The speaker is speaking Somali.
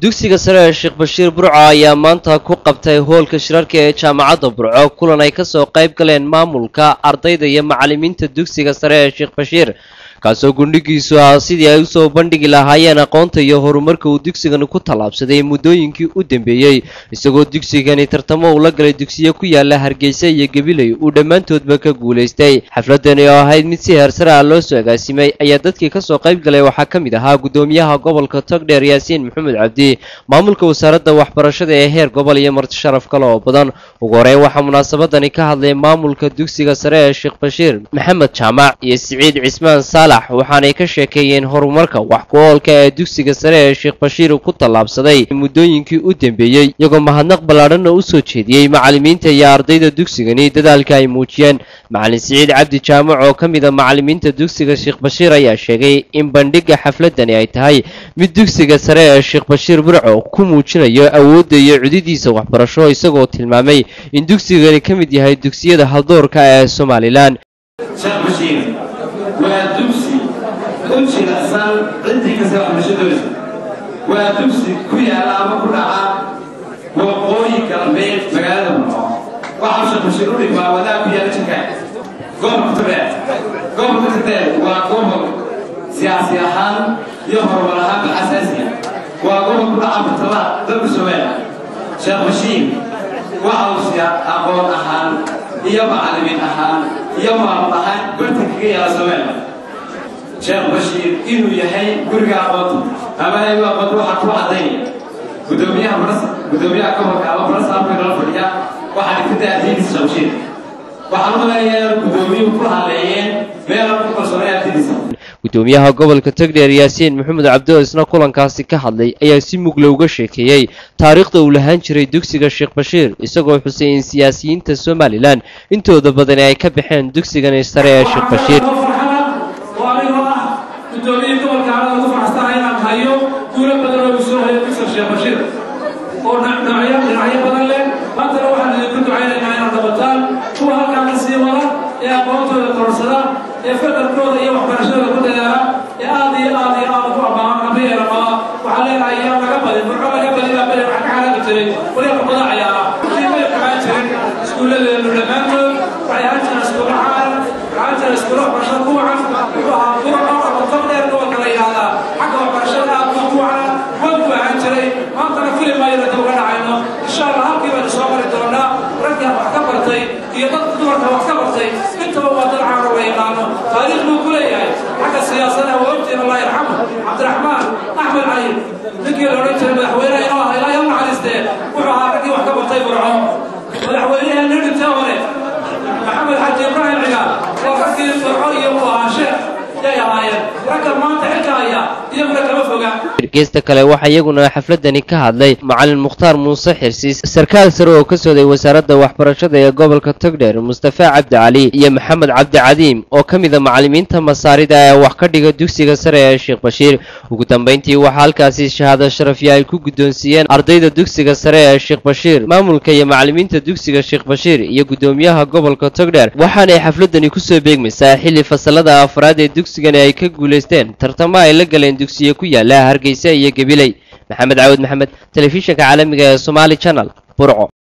dugsiga sare ee Sheekh Bashiir Burco ayaa maanta ku qabtay hoolka shirarka ee jaamacadda Burco kulan ay ka soo qayb galeen maamulka ardayda iyo macallimiinta dugsiga sare ee Sheekh Bashiir kaasoo gundhigiisu ah sidii ay u soo bandhigi lahaayeen aqoonta iyo horumarka uu dugsigani ku tallaabsaday muddooyinkii u dambeeyay isagoo dugsigani tartamo ula galay dugsiyo ku yaala Hargeysa iyo Gabiley uu dhammaantoodba ka guuleystay xafladani oo ahayd mid si heersare ah loo soo agaasimay ayaa dadkii ka soo qayb galay waxaa ka mid ahaa gudoomiyaha gobolka Togdheer Yaasiin Maxamed Cabdi maamulka wasaaradda waxbarashada ee heer gobol iyo marti sharaf kale oo badan ugu horeyn waxaa munaasabadani ka hadlay maamulka dugsiga sare ee Sheekh Bashiir Maxamed Jaamac iyo Siciid Cismaan waxaanay ka sheekeeyeen horumarka wax ku oolka ee dugsiga sare ee Sheekh Bashiir ku tallaabsaday muddooyinkii u dambeeyay iyagoo mahadnaq ballaaran u soo jeediyay macallimiinta iyo ardayda dugsigani dadaalka ay muujiyeen macallin Siciid Cabdi Jaamac oo ka mid ah macallimiinta dugsiga Sheekh Bashiir ayaa sheegay in bandhigga xafladani ay tahay mid dugsiga sare ee Sheekh Bashiir Burco ku muujinayo awoodda iyo cudidiisa waxbarasho isagoo tilmaamay in dugsigani ka mid yahay dugsiyada haldoorka ee Soomaaliland ودوسي أمشي الأسان عندي كسر مشدوس ودوسي كويا لا ما كنا وقوي كلامين مقالة وعشان مشروعي ولا كويا لشكاي قوم كتبه وقوم سياسي حال يظهر وراها بالأساسية وقوم كنا عم بطلع ضرب سوين شيخ بشير وعوسيا أقول أحال يوم معلمين أحال يوم أحال قلت كي يا سوين شيخ بشير إنه يحيي برجع قط أما يبغى قط واحد عدين قدوميها كم كعبة برص أبغى نرفضها واحد كده أدين الشمشير واحد ما يا قدومي وكل عليين ما يعرف كسرية أدين gudoomiyaha gobolka Togdheer Yaasiin Maxamed Cabdi isna kulankaasi ka hadlay ayaa si mug looga sheekeeyay taariikhda uu lahaan jiray dugsiga Sheekh Bashiir isagoo xusay in siyaasiyiinta Soomaaliland intooda badan ay ka baxeen dugsigan sare ee Sheekh Bashiir يفكر كذا يوم برشلونة كذا آدي وعبان أبيه رما وعلينا أيام قبل على كتير ولا قضاء عيارة كيف كمان سكول الرمانة وعياتنا سكول عياتنا سكول برشلونة وقبل كلا يلا حق برشلونة وقوعنا عياتنا ما ترى كل ما يرد ولا عينه إن شاء الله كيف نسافر الدولة رجع وحكبرتي يضطر دورة وحكبرتي أنت بوادر عارو ويقانو تاريخ مقولة حق السياسة وأبتين الله يرحمه عبد الرحمن أحمد علي ذكر الرجل مدحوينه إلى يوم على السدين وحها ركي وحكبرتي برعون مدحوينه النبي التاوري محمد حاج إبراهيم عقال وفكر برعون يوم وعاشر geesta kale waxa iyaguna xafladani ka hadlay macallin Mukhtaar Muuse Xirsiis sarkaal sare oo ka sooday wasaaradda waxbarashada ee gobolka Togdheer Mustafa Cabdi Cali iyo Maxamed Cabdi Cadiim oo ka mid ah macallimiinta masaarida ee wax ka dhiga dugsiga sare ee Sheekh Bashiir ugu dambeyntii waxa halkaasi shahaado sharafyo ay ku gudoonsiiyeen ardayda dugsiga sare ee Sheekh Bashiir maamulka iyo macallimiinta dugsiga Sheekh Bashiir iyo gudoomiyaha gobolka Togdheer waxaana ay xafladani ku soo beegmaysaa xilli fasalada afraad ee dugsigani ay ka guuleysteen tartamo ay la galeen dugsiyo ku yaala Hargeysa iyo Gabiley Maxamed Caawid Maxamed telefishinka caalamiga ee Somali Channel Burco.